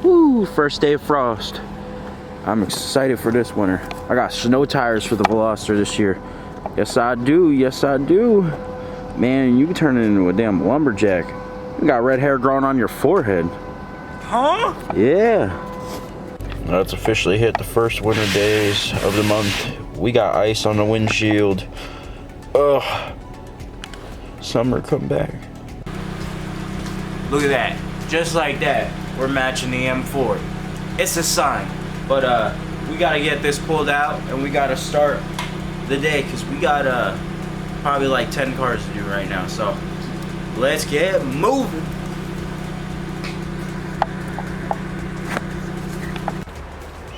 Woo, first day of frost. I'm excited for this winter. I got snow tires for the Veloster this year. Yes, I do. Yes, I do. Man, you can turn it into a damn lumberjack. You got red hair growing on your forehead. Huh? Yeah. Now it's officially hit the first winter days of the month. We got ice on the windshield. Ugh. Summer, come back. Look at that. Just like that, we're matching the M4. It's a sign. But we gotta get this pulled out and we gotta start the day because we got probably like 10 cars to do right now. So let's get moving.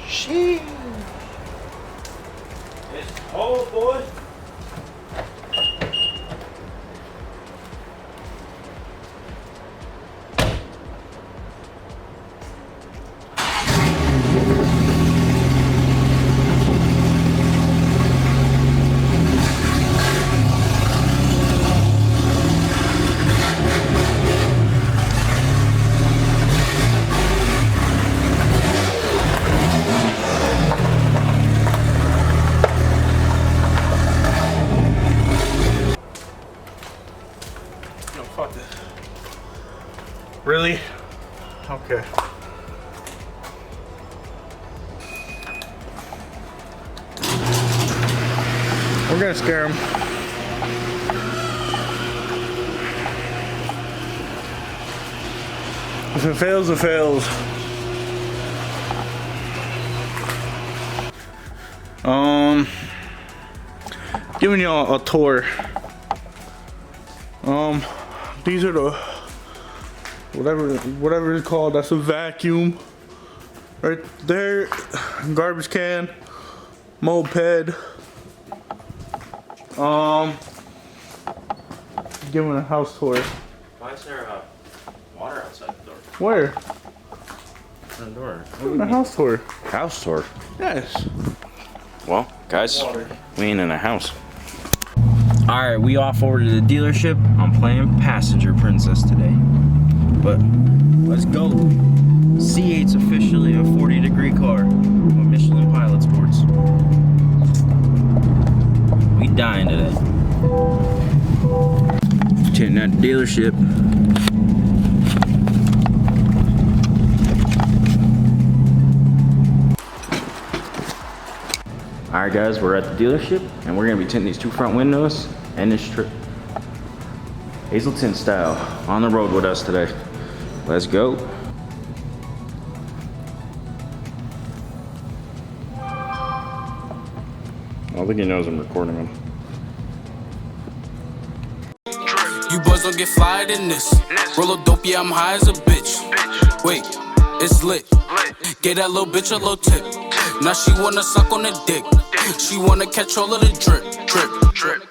Sheesh. It's cold, boys. Fuck this. Really? Okay. We're gonna scare him. If it fails, it fails. Giving y'all a tour. These are the whatever it's called. That's a vacuum right there. Garbage can, moped. Giving a house tour. Why is there water outside the door? Where? The door. Giving a house tour. House tour? Yes. Well, guys, we ain't in a house. Alright, we off over to the dealership. I'm playing passenger princess today. But let's go. C8's officially a 40-degree car with Michelin Pilot Sports. We dying today. Hitting that dealership. Alright guys, we're at the dealership and we're gonna be tinting these two front windows and this trip. HAZLETINTS style, on the road with us today. Let's go. I don't think he knows I'm recording him. You boys don't get flyer than this. Roll a dope, yeah, I'm high as a bitch. Wait, it's lit. Get that little bitch a little tip. Now she wanna suck on the dick. She wanna catch all of the drip, drip, drip.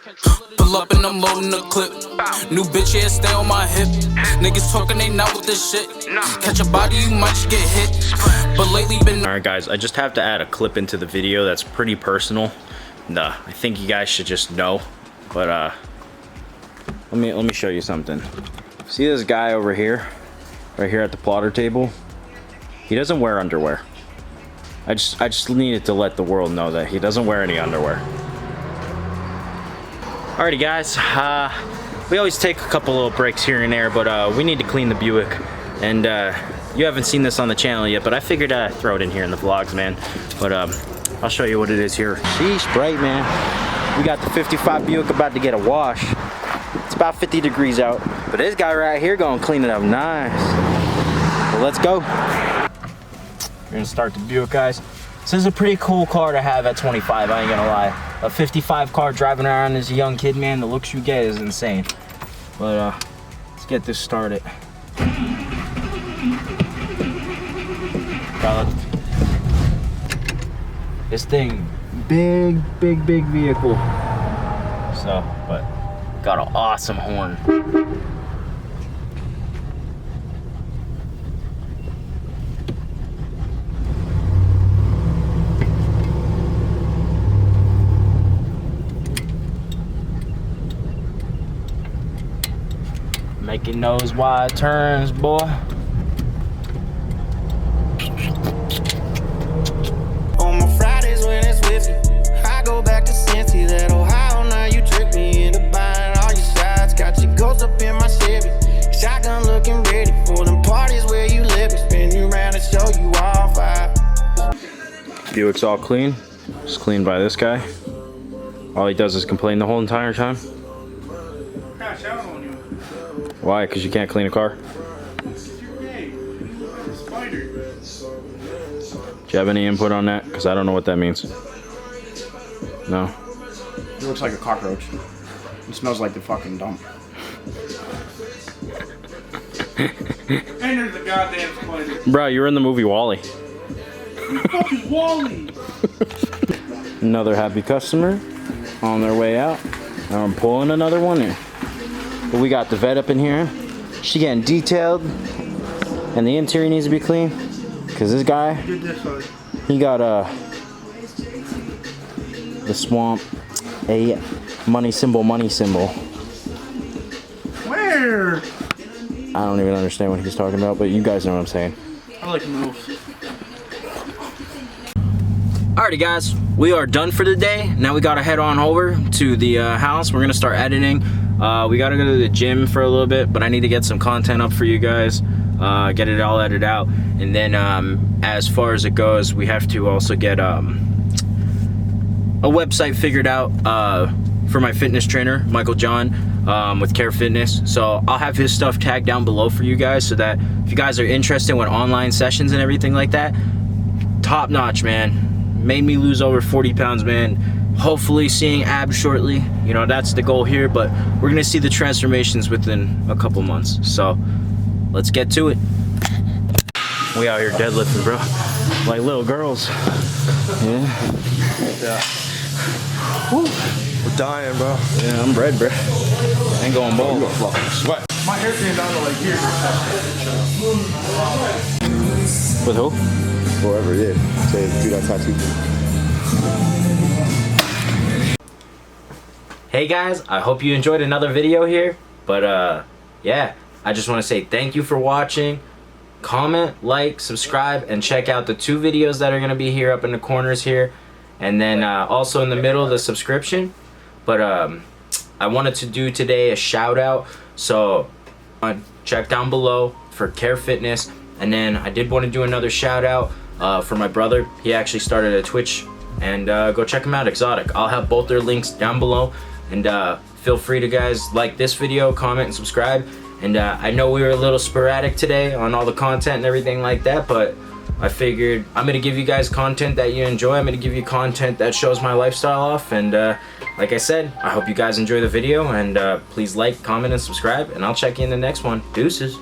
Pull up and I'm loading the clip. New bitch, yeah, stay on my hip. Niggas talking, they not with this shit. Catch a body, you might just get hit. But lately been. Alright guys, I just have to add a clip into the video that's pretty personal. Nah, I think you guys should just know. But let me show you something. See this guy over here? Right here at the plotter table? He doesn't wear underwear. I just needed to let the world know that he doesn't wear any underwear. Alrighty guys, we always take a couple little breaks here and there, but we need to clean the Buick. And you haven't seen this on the channel yet, but I figured I'd throw it in here in the vlogs, man. But I'll show you what it is here. Sheesh, bright, man. We got the 55 Buick about to get a wash. It's about 50 degrees out. But this guy right here gonna clean it up nice. Well, let's go. We're gonna start the Buick, guys. This is a pretty cool car to have at 25, I ain't gonna lie. A 55 car driving around as a young kid, man, the looks you get is insane. But let's get this started. This thing, big vehicle. So, but got an awesome horn. Making those wide turns, boy. Buick's all clean. It's cleaned by this guy. All he does is complain the whole entire time. Crash out on you. Why? Because you can't clean a car? It's your day. You look like a spider. Do you have any input on that? Because I don't know what that means. No? It looks like a cockroach. It smells like the fucking dump. And there's a goddamn spider. Bro, you were in the movie WALL-E. You fucking Wally. Another happy customer on their way out. Now I'm pulling another one in. But we got the vet up in here. She getting detailed. And the interior needs to be clean. Because this guy, Get this one. he got the swamp, a money symbol. Where? I don't even understand what he's talking about, but you guys know what I'm saying. I like moves. Alrighty guys, we are done for the day. Now we gotta head on over to the house. We're gonna start editing. We gotta go to the gym for a little bit, but I need to get some content up for you guys. Get it all edited out. And then as far as it goes, we have to also get a website figured out for my fitness trainer, Michael John, with CAREFITNESS. So I'll have his stuff tagged down below for you guys so that if you guys are interested in online sessions and everything like that, top notch, man. Made me lose over 40 pounds, man. Hopefully seeing abs shortly. You know, that's the goal here, but we're gonna see the transformations within a couple months. So let's get to it. We out here deadlifting, bro. Like little girls. Yeah. Woo. We're dying, bro. Yeah, I'm red, bro. Ain't going bald. Sweat. My hair came down to like here. With who? Forever, yeah. Say, do that tattoo. Hey guys, I hope you enjoyed another video here. But yeah, I just want to say thank you for watching. Comment, like, subscribe, and check out the 2 videos that are going to be here up in the corners here. And then also in the middle, the subscription. But I wanted to do today a shout out. So check down below for CAREFITNESS. And then I did want to do another shout out for my brother. He actually started a Twitch. And go check him out, Exotic. I'll have both their links down below. And feel free to guys like this video, comment, and subscribe. And I know we were a little sporadic today on all the content and everything like that, but I figured I'm gonna give you guys content that you enjoy. I'm gonna give you content that shows my lifestyle off. And like I said, I hope you guys enjoy the video. And please like, comment, and subscribe. And I'll check you in the next one. Deuces.